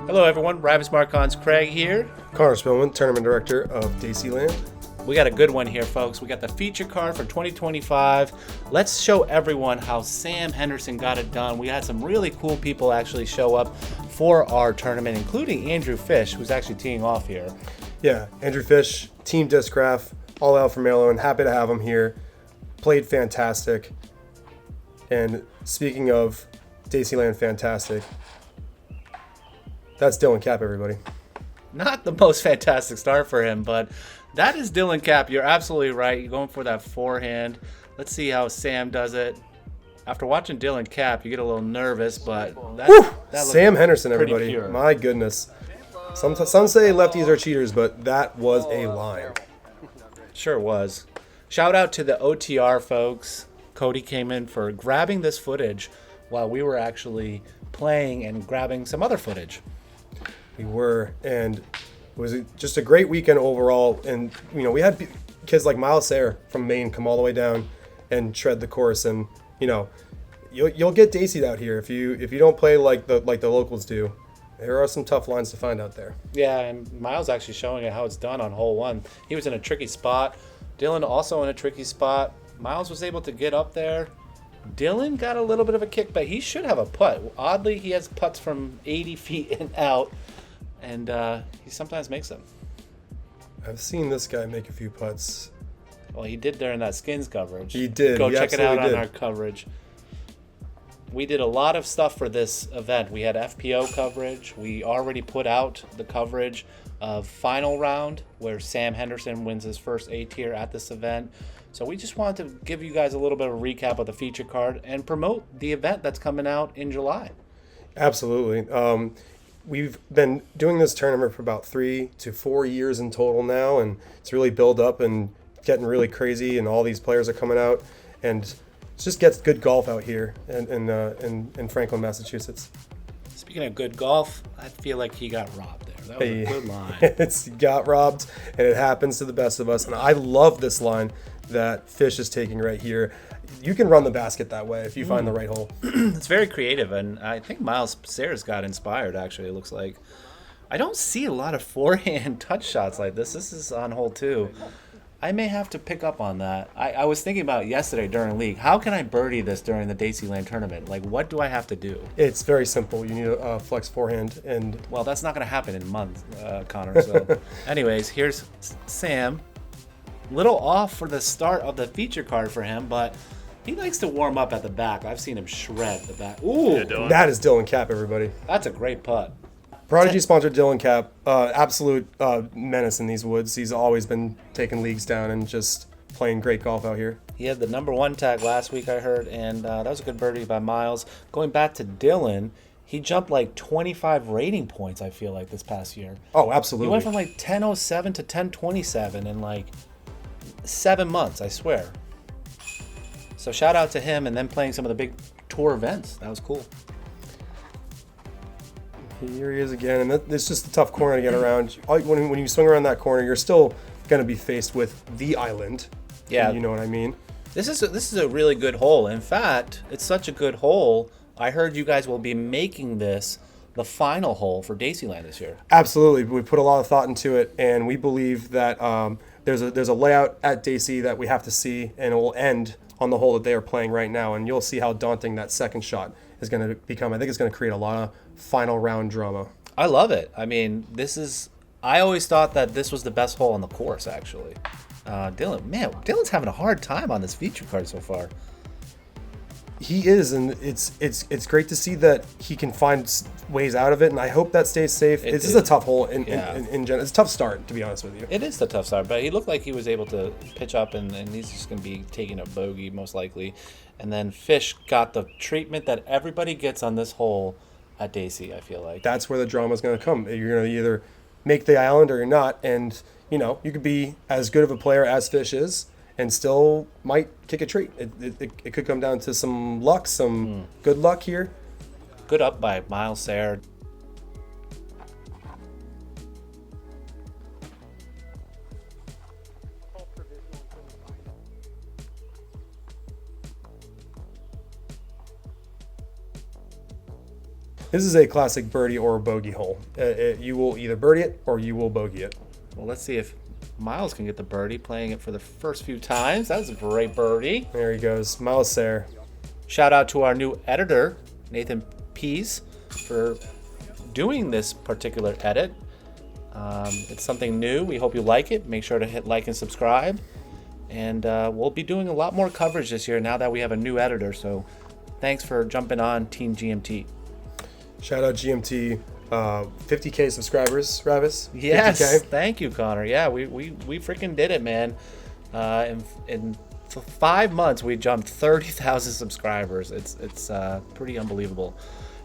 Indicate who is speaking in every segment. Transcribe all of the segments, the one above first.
Speaker 1: Hello everyone, Ravis Marcon's Craig here.
Speaker 2: Connor Spillman, Tournament Director of Daceyland.
Speaker 1: We got a good one here, folks. We got the feature card for 2025. Let's show everyone how Sam Henderson got it done. We had some really cool people actually show up for our tournament, including Andrew Fish, who's actually teeing off here.
Speaker 2: Yeah, Andrew Fish, Team Discraft, all out from Earlewood. Happy to have him here. Played fantastic. And speaking of Daceyland fantastic, that's Dylan Cap, everybody.
Speaker 1: Not the most fantastic start for him, but that is Dylan Cap. You're absolutely right. You're going for that forehand. Let's see how Sam does it. After watching Dylan Cap, you get a little nervous, but that
Speaker 2: Sam Henderson, everybody.
Speaker 1: Pure.
Speaker 2: My goodness. Some say lefties are cheaters, but that was a line.
Speaker 1: Sure was. Shout out to the OTR folks. Cody Kingman for grabbing this footage while we were actually playing and grabbing some other footage.
Speaker 2: We were, and it was just a great weekend overall. And you know, we had kids like Miles Sayre from Maine come all the way down and shred the course. And you know, you'll get Dacey'd out here if you don't play like the locals do. There are some tough lines to find out there.
Speaker 1: Yeah, and Miles actually showing it how it's done on hole one. He was in a tricky spot. Dylan also in a tricky spot. Miles was able to get up there. Dylan got a little bit of a kick, but he should have a putt. Oddly, he has putts from 80 feet and out, and he sometimes makes them.
Speaker 2: I've seen this guy make a few putts.
Speaker 1: Well, he did during that skins coverage.
Speaker 2: He did.
Speaker 1: Go
Speaker 2: he
Speaker 1: check it out
Speaker 2: did.
Speaker 1: on our coverage. We did a lot of stuff for this event. We had FPO coverage. We already put out the coverage of final round, where Sam Henderson wins his first A tier at this event. So we just wanted to give you guys a little bit of a recap of the feature card and promote the event that's coming out in July.
Speaker 2: Absolutely. We've been doing this tournament for about 3 to 4 years in total now, and it's really built up and getting really crazy, and all these players are coming out, and it just gets good golf out here in Franklin, Massachusetts.
Speaker 1: Speaking of good golf, I feel like he got robbed there. That was a good line.
Speaker 2: It's got robbed, and it happens to the best of us, and I love this line that Fish is taking right here. You can run the basket that way if you find the right hole.
Speaker 1: It's very creative, and I think Miles Sayers got inspired, actually, it looks like. I don't see a lot of forehand touch shots like this. This is on hole 2. I may have to pick up on that. I was thinking about it yesterday during league. How can I birdie this during the Daceyland tournament? Like, what do I have to do?
Speaker 2: It's very simple. You need a flex forehand. And
Speaker 1: well, that's not going to happen in a month, Connor. So anyways, here's Sam. Little off for the start of the feature card for him, but he likes to warm up at the back. I've seen him shred the back. Ooh,
Speaker 2: that is Dylan Cap, everybody.
Speaker 1: That's a great putt.
Speaker 2: Prodigy sponsored Dylan Cap. Absolute menace in these woods. He's always been taking leagues down and just playing great golf out here.
Speaker 1: He had the #1 tag last week, I heard, and that was a good birdie by Miles. Going back to Dylan, he jumped like 25 rating points, I feel like, this past year.
Speaker 2: Oh, absolutely.
Speaker 1: He went from like 1007 to 1027 in like 7 months, I swear. So shout out to him, and then playing some of the big tour events. That was cool.
Speaker 2: Here he is again, and it's just a tough corner to get around. When you swing around that corner, you're still going to be faced with the island.
Speaker 1: Yeah.
Speaker 2: You know what I mean?
Speaker 1: This is a really good hole. In fact, it's such a good hole, I heard you guys will be making this the final hole for Daceyland this year.
Speaker 2: Absolutely. We put a lot of thought into it, and we believe that there's a layout at Dacey that we have to see, and it will end on the hole that they are playing right now, and you'll see how daunting that second shot is going to become. I think it's going to create a lot of final round drama.
Speaker 1: I love it. I mean, I always thought that this was the best hole on the course, actually. Dylan's having a hard time on this feature card so far.
Speaker 2: He is, and it's great to see that he can find ways out of it, and I hope that stays safe. This is a tough hole in general. It's a tough start, to be honest with you.
Speaker 1: It is the tough start, but he looked like he was able to pitch up, and he's just going to be taking a bogey, most likely. And then Fish got the treatment that everybody gets on this hole at Dacey, I feel like.
Speaker 2: That's where the drama is going to come. You're going to either make the island or you're not, and you could be as good of a player as Fish is and still might kick a treat. It could come down to some luck, some good luck here.
Speaker 1: Good up by Miles Sayre.
Speaker 2: This is a classic birdie or bogey hole. You will either birdie it or you will bogey it.
Speaker 1: Well, let's see if Miles can get the birdie, playing it for the first few times. That was a great birdie.
Speaker 2: There he goes, Miles Sayre.
Speaker 1: Shout out to our new editor, Nathan Pease, for doing this particular edit. It's something new. We hope you like it. Make sure to hit like and subscribe. And we'll be doing a lot more coverage this year now that we have a new editor. So thanks for jumping on Team GMT.
Speaker 2: Shout out GMT. 50K subscribers, Ravis.
Speaker 1: Yes,
Speaker 2: 50K.
Speaker 1: Thank you, Connor. Yeah, we freaking did it, man. In 5 months, we jumped 30,000 subscribers. It's pretty unbelievable.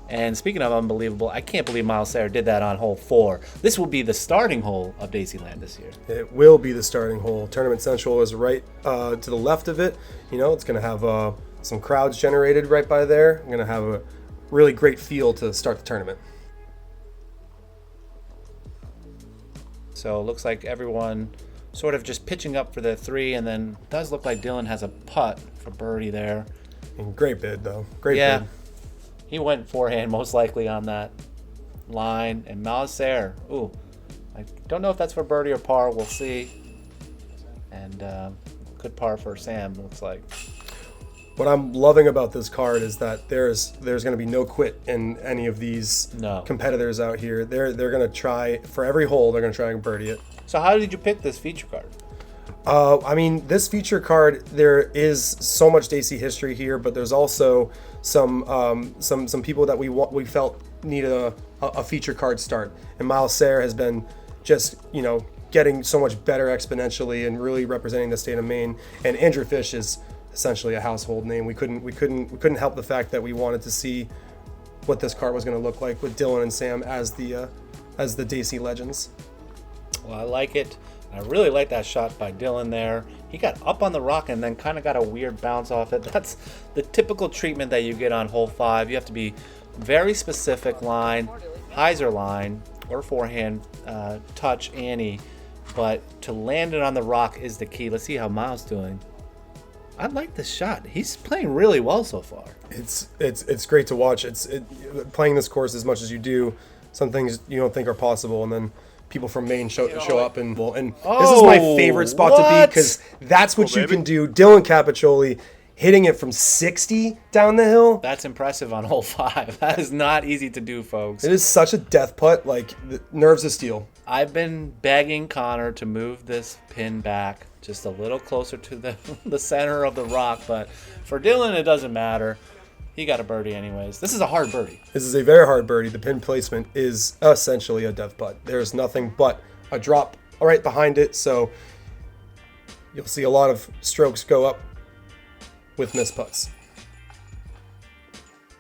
Speaker 1: And speaking of unbelievable, I can't believe Miles Sayre did that on hole 4. This will be the starting hole of Daceyland this year.
Speaker 2: It will be the starting hole. Tournament Central is right to the left of it. You know, it's going to have some crowds generated right by there. I'm going to have a really great feel to start the tournament.
Speaker 1: So it looks like everyone sort of just pitching up for the 3, and then it does look like Dylan has a putt for birdie there.
Speaker 2: And great bid, though. Great
Speaker 1: bid. He went forehand most likely on that line. And Miles Sayre, ooh, I don't know if that's for birdie or par. We'll see. And good par for Sam, looks like.
Speaker 2: What I'm loving about this card is that there's going to be no quit in any of these competitors out here. They're going to try, for every hole, they're going to try and birdie it.
Speaker 1: So how did you pick this feature card?
Speaker 2: I mean, this feature card, there is so much Dacey history here, but there's also some people that we felt needed a feature card start. And Miles Sayre has been just, you know, getting so much better exponentially and really representing the state of Maine. And Andrew Fish is essentially a household name. We couldn't help the fact that we wanted to see what this card was going to look like with Dylan and Sam as the Dacey legends.
Speaker 1: Well, I like it. I really like that shot by Dylan there. He got up on the rock and then kind of got a weird bounce off it. That's the typical treatment that you get on hole 5. You have to be very specific line, hyzer line, or forehand touch Annie. But to land it on the rock is the key. Let's see how Miles doing. I like this shot. He's playing really well so far.
Speaker 2: It's great to watch. Playing this course as much as you do, some things you don't think are possible, and then people from Maine show up and this is my favorite spot to be because that's what you can do. Dylan Capaccioli hitting it from 60 down the hill.
Speaker 1: That's impressive on hole 5. That is not easy to do, folks.
Speaker 2: It is such a death putt, like nerves of steel.
Speaker 1: I've been begging Connor to move this pin back just a little closer to the center of the rock, but for Dylan it doesn't matter. He got a birdie anyways. This is a hard birdie.
Speaker 2: This is a very hard birdie. The pin placement is essentially a death putt. There's nothing but a drop right behind it, so you'll see a lot of strokes go up with missed putts.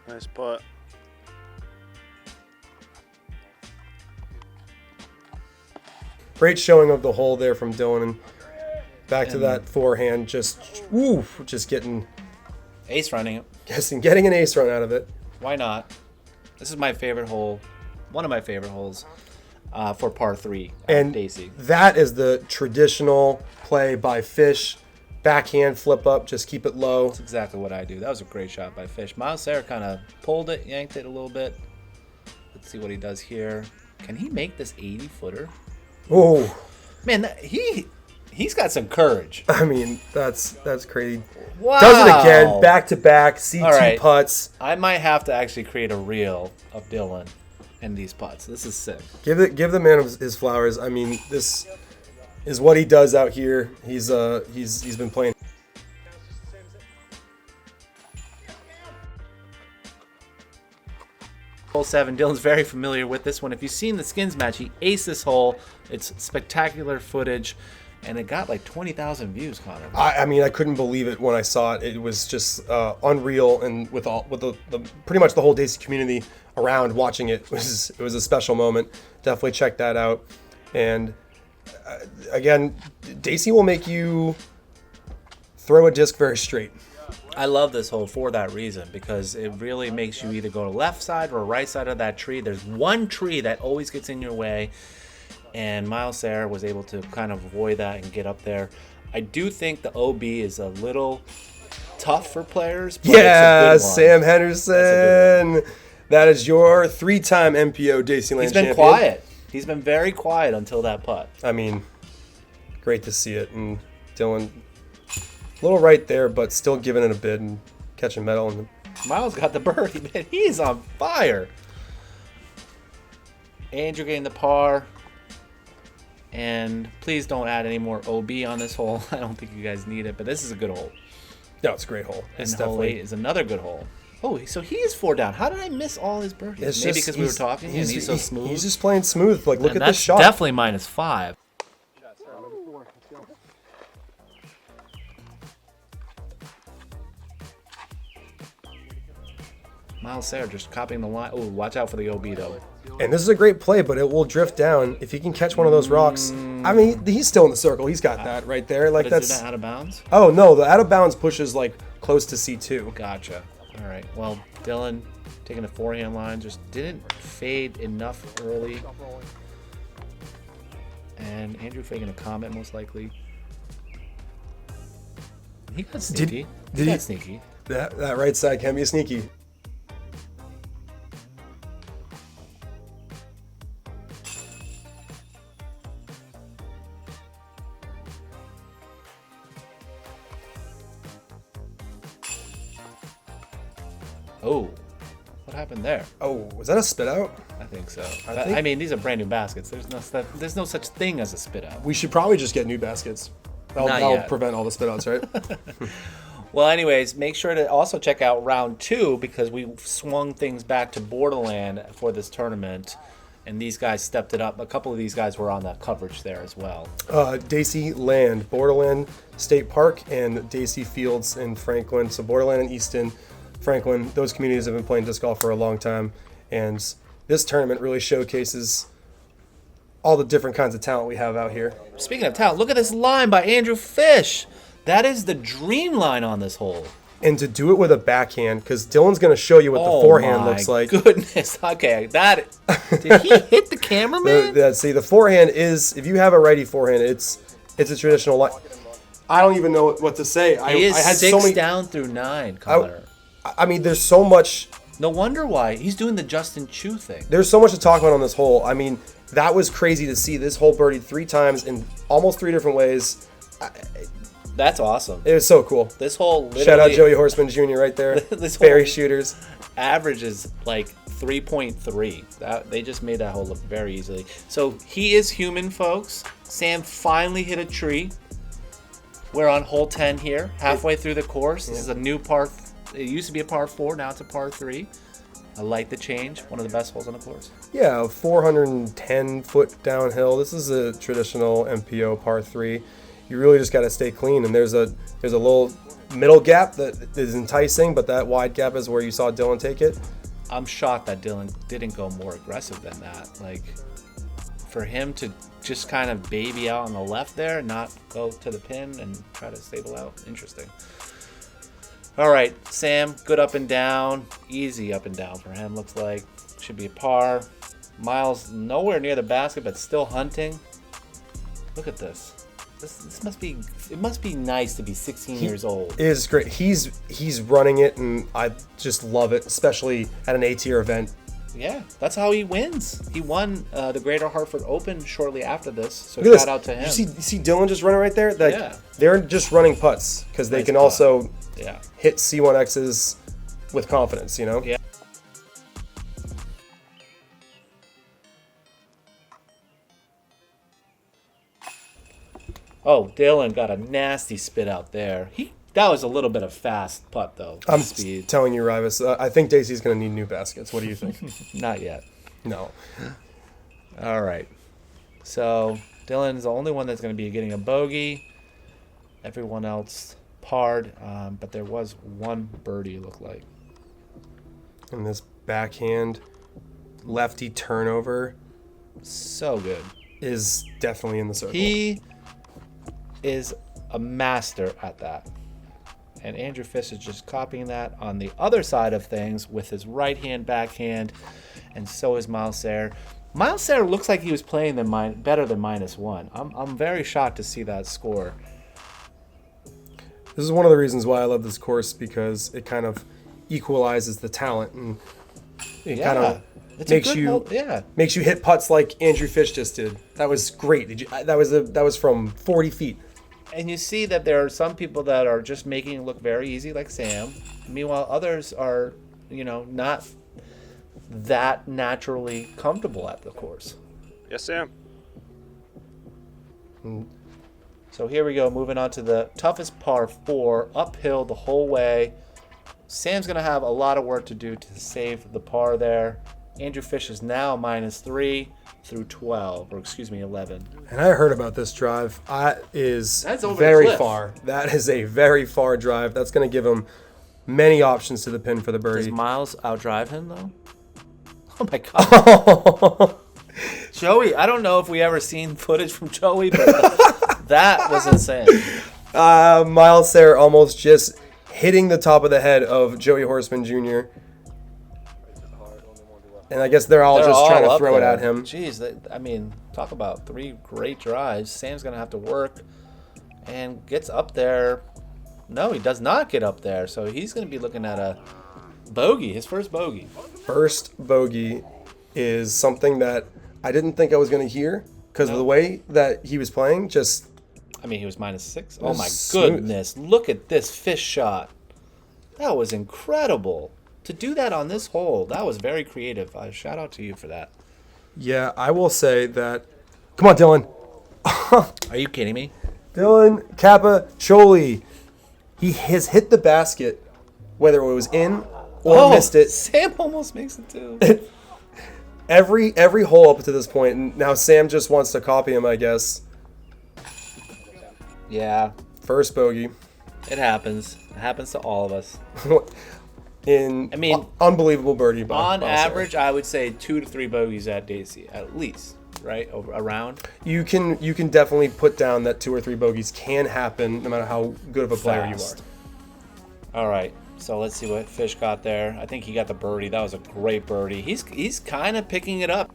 Speaker 3: Nice putt.
Speaker 2: Great showing of the hole there from Dylan, and back to that forehand, just getting
Speaker 1: ace running it.
Speaker 2: Getting an ace run out of it.
Speaker 1: Why not? This is my favorite hole, one of my favorite holes for par 3 at Dacey.
Speaker 2: That is the traditional play by Fish. Backhand flip up, just keep it low.
Speaker 1: That's exactly what I do. That was a great shot by Fish. Miles Sayre kind of pulled it, yanked it a little bit. Let's see what he does here. Can he make this 80-footer?
Speaker 2: Oh,
Speaker 1: man, he's got some courage.
Speaker 2: I mean, that's crazy.
Speaker 1: Wow.
Speaker 2: Does it again, back to back, C2 putts.
Speaker 1: I might have to actually create a reel of Dylan and these putts. This is sick.
Speaker 2: Give the man his flowers. I mean, this is what he does out here. He's been playing.
Speaker 1: Hole 7, Dylan's very familiar with this one. If you've seen the Skins match, he aced this hole. It's spectacular footage, and it got like 20,000 views, Connor.
Speaker 2: I mean, I couldn't believe it when I saw it. It was just unreal, and with the pretty much the whole Dacey community around watching it, it was a special moment. Definitely check that out. And again, Dacey will make you throw a disc very straight.
Speaker 1: I love this hole for that reason, because it really makes you either go to left side or right side of that tree. There's one tree that always gets in your way, and Miles Sayre was able to kind of avoid that and get up there. I do think the OB is a little tough for players. But
Speaker 2: yeah,
Speaker 1: it's a good one.
Speaker 2: Sam Henderson. That is your 3-time MPO Daceyland
Speaker 1: He's been
Speaker 2: champion.
Speaker 1: quiet. He's been very quiet until that putt.
Speaker 2: I mean, great to see it. And Dylan, a little right there, but still giving it a bid and catching metal. And
Speaker 1: Miles got the birdie, man. He's on fire. Andrew getting the par. And please don't add any more OB on this hole. I don't think you guys need it, but this is a good hole.
Speaker 2: no, it's a great hole.
Speaker 1: And
Speaker 2: It's
Speaker 1: hole
Speaker 2: definitely
Speaker 1: 8 is another good hole. Oh, so he is 4 down. How did I miss all his birdies? Maybe because we were talking and he's so smooth.
Speaker 2: He's just playing smooth. Like, look
Speaker 1: And
Speaker 2: at this
Speaker 1: that's
Speaker 2: shot.
Speaker 1: definitely -5. Miles Sayre just copying the line. Oh, watch out for the OB though.
Speaker 2: And this is a great play, but it will drift down if he can catch one of those rocks. I mean, he's still in the circle. He's got that right there. Like,
Speaker 1: But is
Speaker 2: that's
Speaker 1: it out of bounds?
Speaker 2: Oh no, the out of bounds pushes like close to C2.
Speaker 1: Gotcha. All right. Well, Dylan taking the forehand line just didn't fade enough early. And Andrew faking a comment most likely. He got sneaky.
Speaker 2: did
Speaker 1: he got
Speaker 2: he-
Speaker 1: sneaky.
Speaker 2: That right side can be sneaky.
Speaker 1: Oh, what happened there?
Speaker 2: Oh, was that a spit out?
Speaker 1: I think so.
Speaker 2: think-
Speaker 1: I mean, these are brand new baskets. There's no such thing as a spit out.
Speaker 2: We should probably just get new baskets.
Speaker 1: Not
Speaker 2: That'll
Speaker 1: yet.
Speaker 2: prevent all the spit outs, right?
Speaker 1: Well, anyways, make sure to also check out round 2 because we swung things back to Borderland for this tournament, and these guys stepped it up. A couple of these guys were on that coverage there as well.
Speaker 2: Daceyland, Borderland State Park, and Dacey Fields in Franklin. So Borderland and Easton, Franklin, those communities have been playing disc golf for a long time, and this tournament really showcases all the different kinds of talent we have out here.
Speaker 1: Speaking of talent, look at this line by Andrew Fish. That is the dream line on this hole.
Speaker 2: And to do it with a backhand, because Dylan's going to show you what the forehand looks like.
Speaker 1: Goodness. Okay, did he hit the cameraman?
Speaker 2: See, the forehand is, if you have a righty forehand, it's a traditional line. I don't even know what to say.
Speaker 1: He is
Speaker 2: I had
Speaker 1: 6
Speaker 2: so many.
Speaker 1: down through 9, Connor.
Speaker 2: I mean, there's so much.
Speaker 1: No wonder why. He's doing the Justin Chu thing.
Speaker 2: There's so much to talk about on this hole. I mean, that was crazy to see this hole birdied 3 times in almost 3 different ways.
Speaker 1: That's awesome.
Speaker 2: It was so cool.
Speaker 1: This hole literally
Speaker 2: Shout out Joey Horseman Jr. right there.
Speaker 1: This
Speaker 2: Fairy
Speaker 1: whole-
Speaker 2: shooters.
Speaker 1: averages like 3.3. They just made that hole look very easily. So he is human, folks. Sam finally hit a tree. We're on hole 10 here, halfway through the course. This is a new par. It used to be a par 4, now it's a par 3. I like the change. One of the best holes on the course.
Speaker 2: Yeah, 410 foot downhill. This is a traditional MPO par 3. You really just got to stay clean, and there's a little middle gap that is enticing, but that wide gap is where you saw Dylan take it.
Speaker 1: I'm shocked that Dylan didn't go more aggressive than that. Like, for him to just kind of baby out on the left there, not go to the pin and try to stable out. Interesting. All right, Sam, good up and down. Easy up and down for him, looks like. Should be a par. Miles nowhere near the basket, but still hunting. Look at this. This must be. It must be nice to be 16 years old.
Speaker 2: It is great. He's running it, and I just love it, especially at an A-tier event.
Speaker 1: Yeah, that's how he wins. He won the Greater Hartford Open shortly after this, so
Speaker 2: Look at
Speaker 1: shout out to him.
Speaker 2: You see Dylan just running right there? Like,
Speaker 1: Yeah.
Speaker 2: They're just running putts because they
Speaker 1: Nice
Speaker 2: can
Speaker 1: putt.
Speaker 2: also
Speaker 1: Yeah.
Speaker 2: hit C1Xs with confidence, you know?
Speaker 1: Yeah. Oh, Dylan got a nasty spit out there. That was a little bit of fast putt though.
Speaker 2: I'm
Speaker 1: Speed.
Speaker 2: telling you, Rivas, I think Dacey's going to need new baskets. What do you think?
Speaker 1: Not yet.
Speaker 2: No.
Speaker 1: All right. So Dylan's the only one that's going to be getting a bogey. Everyone else parred, but there was one birdie. It looked like.
Speaker 2: And this backhand lefty turnover
Speaker 1: So good.
Speaker 2: is definitely in the circle.
Speaker 1: He is a master at that. And Andrew Fish is just copying that on the other side of things with his right hand backhand, and so is Miles Sayre. Miles Sayre looks like he was playing better than -1. I'm very shocked to see that score.
Speaker 2: This is one of the reasons why I love this course, because it kind of equalizes the talent. And It
Speaker 1: Yeah.
Speaker 2: kind of
Speaker 1: It's a
Speaker 2: makes
Speaker 1: good
Speaker 2: you
Speaker 1: yeah.
Speaker 2: makes you hit putts like Andrew Fish just did. That was great. That was from 40 feet.
Speaker 1: And you see that there are some people that are just making it look very easy, like Sam. Meanwhile, others are, not that naturally comfortable at the course.
Speaker 3: Yes, Sam.
Speaker 1: So here we go, moving on to the toughest par 4, uphill the whole way. Sam's going to have a lot of work to do to save the par there. Andrew Fish is now -3 through 12, or excuse me, 11.
Speaker 2: And I heard about this drive.
Speaker 1: That's over the
Speaker 2: very
Speaker 1: cliff.
Speaker 2: far. That is a very far drive. That's going to give him many options to the pin for the
Speaker 1: Does
Speaker 2: birdie.
Speaker 1: Miles outdrive him, though? Oh, my God. Joey, I don't know if we ever seen footage from Joey, but that was insane.
Speaker 2: Miles Sayre almost just hitting the top of the head of Joey Horseman Jr. And I guess they're all just trying to
Speaker 1: up
Speaker 2: throw it
Speaker 1: there.
Speaker 2: at him.
Speaker 1: Jeez, talk about 3 great drives. Sam's going to have to work and gets up there. No, he does not get up there, so he's going to be looking at a bogey, his first bogey.
Speaker 2: First bogey is something that I didn't think I was going to hear because of the way that he was playing. He was
Speaker 1: -6. Oh, my
Speaker 2: smooth.
Speaker 1: goodness. Look at this fish shot. That was incredible. To do that on this hole, that was very creative. Shout out to you for that.
Speaker 2: Yeah, I will say that. Come on, Dylan.
Speaker 1: Are you kidding me?
Speaker 2: Dylan Capaccioli. He has hit the basket, whether it was in or missed it.
Speaker 1: Sam almost makes it too.
Speaker 2: Every hole up to this point, and now Sam just wants to copy him, I guess.
Speaker 1: Yeah,
Speaker 2: First bogey.
Speaker 1: it happens. It happens to all of us.
Speaker 2: Unbelievable birdie. By
Speaker 1: On
Speaker 2: Miles Sayre.
Speaker 1: average, I would say 2 to 3 bogeys at Dacey, at least, right? Around.
Speaker 2: You can definitely put down that 2 or 3 bogeys can happen, no matter how good of a player
Speaker 1: Fast. All right, so let's see what Fish got there. I think he got the birdie. That was a great birdie. He's kind of picking it up.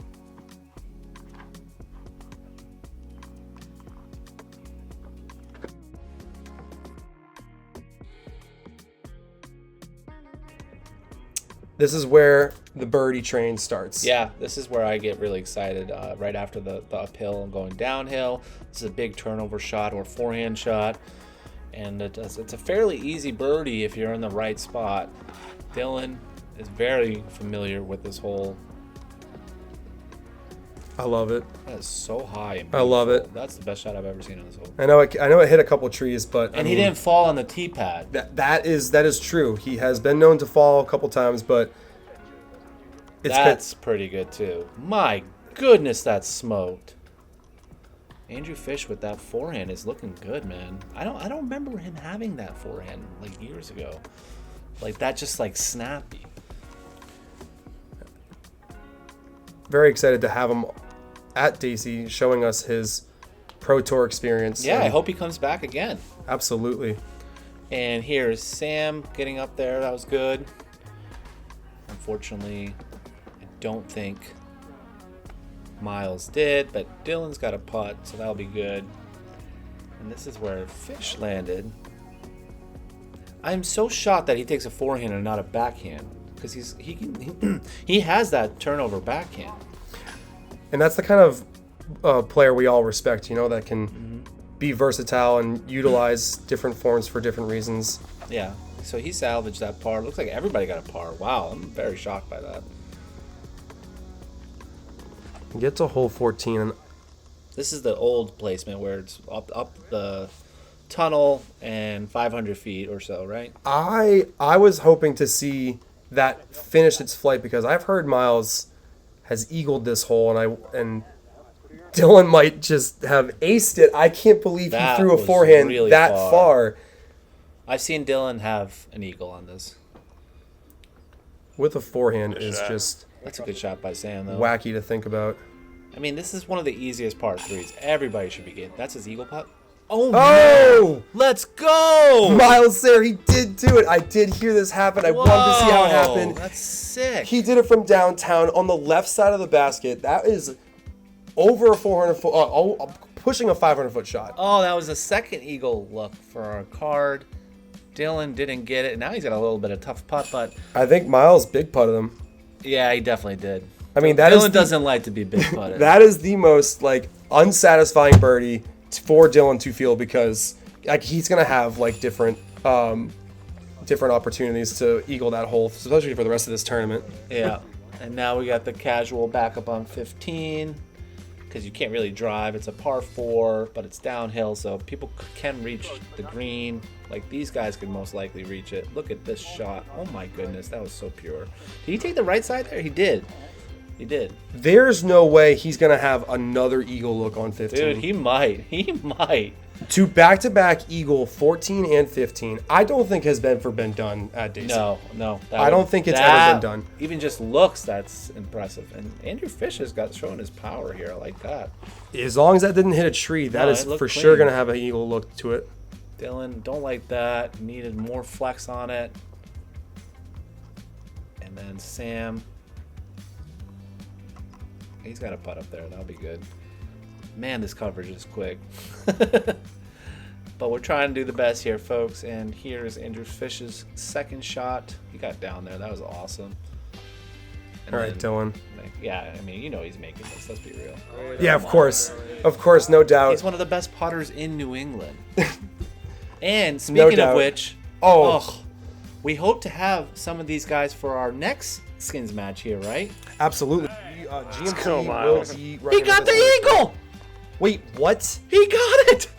Speaker 2: This is where the birdie train starts.
Speaker 1: Yeah, this is where I get really excited. Right after the uphill and going downhill, this is a big turnover shot or forehand shot, and it's a fairly easy birdie if you're in the right spot. Dylan is very familiar with this hole.
Speaker 2: I love it.
Speaker 1: That is so high. And
Speaker 2: I love
Speaker 1: beautiful.
Speaker 2: it.
Speaker 1: That's the best shot I've ever seen on this hole.
Speaker 2: I know it hit a couple trees, but
Speaker 1: And he didn't fall on the tee pad.
Speaker 2: That is true. He has been known to fall a couple times, but
Speaker 1: That's pretty good too. My goodness, that's smoked. Andrew Fish with that forehand is looking good, man. I don't remember him having that forehand like years ago. Like that, just like snappy.
Speaker 2: very excited to have him at Dacey, showing us his Pro Tour experience.
Speaker 1: Yeah, I hope he comes back again.
Speaker 2: Absolutely.
Speaker 1: And here's Sam getting up there. That was good. Unfortunately, I don't think Miles did, but Dylan's got a putt, so that'll be good. And this is where Fish landed. I'm so shocked that he takes a forehand and not a backhand, because he has that turnover backhand.
Speaker 2: And that's the kind of player we all respect, you know, that can be versatile and utilize different forms for different reasons.
Speaker 1: Yeah, so he salvaged that par. Looks like everybody got a par. Wow, I'm very shocked by that.
Speaker 2: Get to hole 14. And
Speaker 1: This is the old placement where it's up the tunnel and 500 feet or so, right?
Speaker 2: I was hoping to see that finish its flight, because I've heard Miles has eagled this hole, and Dylan might just have aced it. I can't believe
Speaker 1: That
Speaker 2: he threw a
Speaker 1: was
Speaker 2: forehand
Speaker 1: really
Speaker 2: that far.
Speaker 1: I've seen Dylan have an eagle on this.
Speaker 2: With a forehand
Speaker 3: Good
Speaker 2: is
Speaker 3: shot.
Speaker 2: just
Speaker 1: That's a good shot by Sam, though.
Speaker 2: wacky to think about.
Speaker 1: I mean, this is one of the easiest par threes. Everybody should be getting. That's his eagle putt.
Speaker 2: Oh!
Speaker 1: Let's go!
Speaker 2: Miles Sayre, he did do it. I did hear this happen. I wanted to see how it happened.
Speaker 1: That's sick.
Speaker 2: He did it from downtown on the left side of the basket. That is over a 400 foot, pushing a 500 foot shot.
Speaker 1: Oh, that was a second eagle look for our card. Dylan didn't get it. Now he's got a little bit of tough putt, but
Speaker 2: I think Miles big putted him.
Speaker 1: Yeah, he definitely did.
Speaker 2: I mean,
Speaker 1: Dylan doesn't like to be big putted.
Speaker 2: That is the most like unsatisfying birdie for Dylan to feel, because like he's gonna have like different opportunities to eagle that hole, especially for the rest of this tournament.
Speaker 1: Yeah, and now we got the casual backup on 15 because you can't really drive. It's a par 4, but it's downhill, so people can reach the green. Like these guys could most likely reach it. Look at this shot. Oh my goodness, that was so pure. Did he take the right side there? He did. He did.
Speaker 2: There's no way he's gonna have another eagle look on 15.
Speaker 1: Dude, he might. He might.
Speaker 2: To back-to-back eagle 14 and 15, I don't think has been done at Dacey.
Speaker 1: No.
Speaker 2: I don't think it's ever been done.
Speaker 1: Even just looks, that's impressive. And Andrew Fish has got showing his power here. I like that.
Speaker 2: As long as that didn't hit a tree, that is for sure gonna have an eagle look to it.
Speaker 1: Dylan, don't like that. Needed more flex on it. And then Sam. He's got a putt up there. That'll be good. Man, this coverage is quick. But we're trying to do the best here, folks. And here's Andrew Fish's second shot. He got down there. That was awesome. And
Speaker 2: all right, Dylan.
Speaker 1: Yeah, I mean, you know he's making this. Let's be real.
Speaker 2: Yeah, of course. Of course, no doubt.
Speaker 1: He's one of the best putters in New England. And speaking of which, we hope to have some of these guys for our next skins match here, right?
Speaker 2: Absolutely. GMT will be
Speaker 1: he got the eagle!
Speaker 2: Wait, what?
Speaker 1: He got it!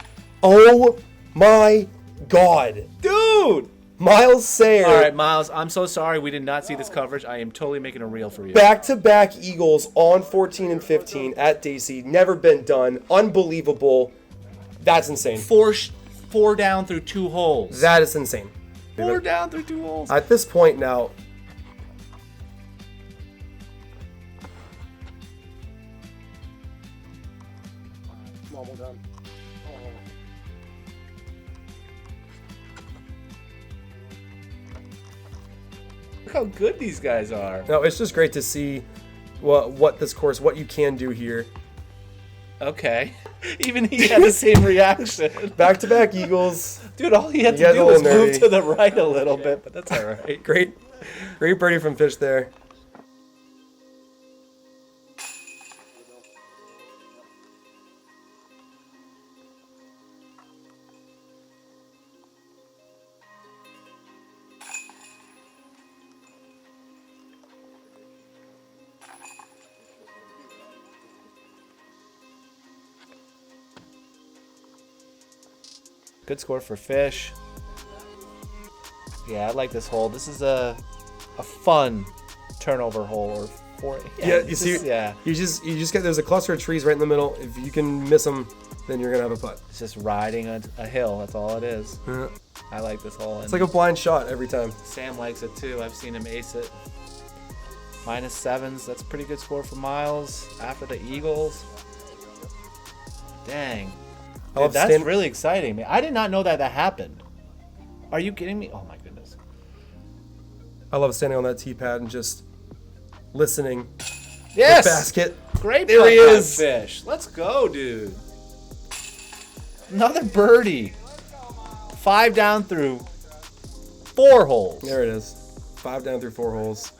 Speaker 2: Oh my god.
Speaker 1: Dude!
Speaker 2: Miles Sayre.
Speaker 1: All right, Miles, I'm so sorry we did not see this coverage. I am totally making a reel for you.
Speaker 2: Back-to-back eagles on 14 and 15 at Dacey. Never been done. Unbelievable. That's insane.
Speaker 1: Four down through 2 holes.
Speaker 2: That is insane.
Speaker 1: 4 down through 2 holes.
Speaker 2: At this point now,
Speaker 1: Look how good these guys are.
Speaker 2: no, it's just great to see what this course, what you can do here.
Speaker 1: Okay. Even he had the same reaction.
Speaker 2: Back-to-back eagles.
Speaker 1: Dude, all he had to do was move to the right a little bit, but that's all right.
Speaker 2: Great birdie from Fish there.
Speaker 1: Good score for Fish. Yeah, I like this hole. This is a fun turnover hole.
Speaker 2: You just get, there's a cluster of trees right in the middle. If you can miss them, then you're gonna have a putt.
Speaker 1: It's just riding a hill. That's all it is.
Speaker 2: Yeah.
Speaker 1: I like this hole.
Speaker 2: It's like a blind shot every time.
Speaker 1: Sam likes it too. I've seen him ace it. -7s. That's a pretty good score for Miles after the Eagles. Dang. Dude, that's really exciting, man. I did not know that happened. Are you kidding me? Oh my goodness.
Speaker 2: I love standing on that tee pad and just listening.
Speaker 1: Yes.
Speaker 2: The basket.
Speaker 1: Great.
Speaker 2: There he is.
Speaker 1: Fish. Let's go, dude. Another birdie. 5 down through 4 holes.
Speaker 2: There it is. 5 down through 4 holes.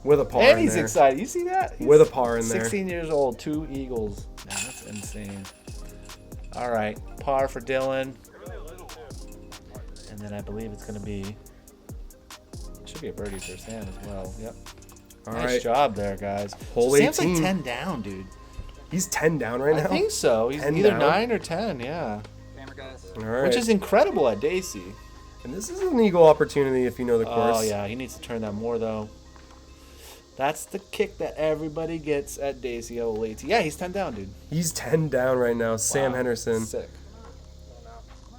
Speaker 2: With a par
Speaker 1: and
Speaker 2: in
Speaker 1: he's
Speaker 2: there.
Speaker 1: excited. You see that? He's
Speaker 2: with a par in
Speaker 1: 16
Speaker 2: there.
Speaker 1: years old, 2 eagles. Man, that's insane. All right, par for Dylan. And then I believe it's going to be... should be a birdie for Sam as well. Yep. Nice job there, guys.
Speaker 2: Hole
Speaker 1: so Sam's
Speaker 2: 18.
Speaker 1: like 10 down, dude.
Speaker 2: He's 10 down right now?
Speaker 1: I think so. He's either down? 9 or 10, yeah.
Speaker 2: All right.
Speaker 1: Which is incredible at Dacey.
Speaker 2: And this is an eagle opportunity if you know the course.
Speaker 1: Oh, yeah. He needs to turn that more, though. That's the kick that everybody gets at Dacey. Oh, late. Yeah, he's 10 down, dude.
Speaker 2: He's 10 down right now. Sam Henderson.
Speaker 1: Sick.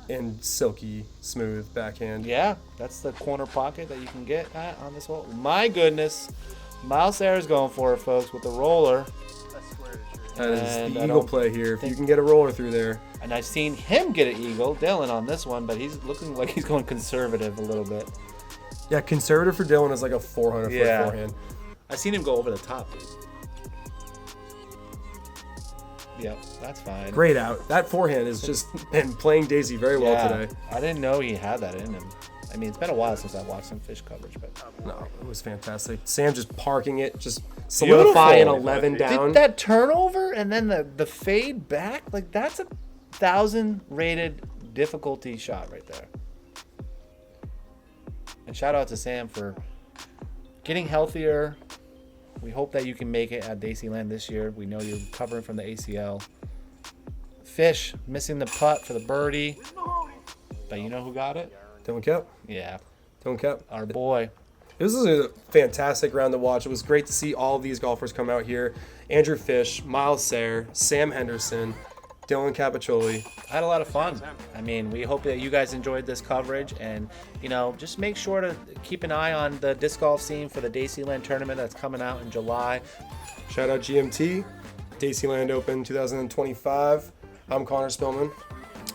Speaker 2: And silky, smooth backhand.
Speaker 1: Yeah, that's the corner pocket that you can get at on this hole. My goodness. Miles Sayre's going for it, folks, with the roller.
Speaker 2: That is the eagle play here. If you can get a roller through there.
Speaker 1: And I've seen him get an eagle, Dylan, on this one, but he's looking like he's going conservative a little bit.
Speaker 2: Yeah, conservative for Dylan is like a 400-foot forehand.
Speaker 1: I've seen him go over the top, dude. Yep, that's fine.
Speaker 2: Great out. That forehand has just been playing Dacey very well today.
Speaker 1: I didn't know he had that in him. I mean, it's been a while since I've watched some fish coverage, but
Speaker 2: No, it was fantastic. Sam just parking it, just solidifying
Speaker 1: Beautiful.
Speaker 2: 11 down.
Speaker 1: that turnover and then the fade back, like that's a 1,000 rated difficulty shot right there. And shout out to Sam for getting healthier. We hope that you can make it at Daceyland this year. We know you're recovering from the ACL. Fish missing the putt for the birdie. But you know who got it?
Speaker 2: Dylan Kep.
Speaker 1: Yeah,
Speaker 2: Dylan Kep.
Speaker 1: our boy.
Speaker 2: This was a fantastic round to watch. It was great to see all of these golfers come out here. Andrew Fish, Miles Sayre, Sam Henderson, Dylan Capaccioli.
Speaker 1: I had a lot of fun. I mean, we hope that you guys enjoyed this coverage, and just make sure to keep an eye on the disc golf scene for the Daceyland tournament that's coming out in July.
Speaker 2: Shout out GMT, Daceyland Open 2025. I'm Connor Spillman.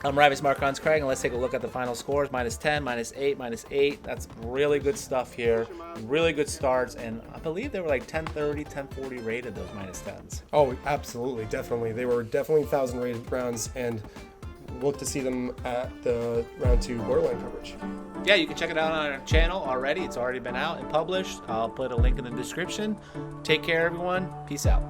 Speaker 1: I'm Ravis Marcons Craig, and let's take a look at the final scores. -10, -8, -8. That's really good stuff here. Really good starts, and I believe they were like 1030, 1040 rated, those -10s.
Speaker 2: Oh, absolutely, definitely. They were definitely 1,000 rated rounds, and look to see them at the round 2 borderline coverage.
Speaker 1: Yeah, you can check it out on our channel already. It's already been out and published. I'll put a link in the description. Take care, everyone. Peace out.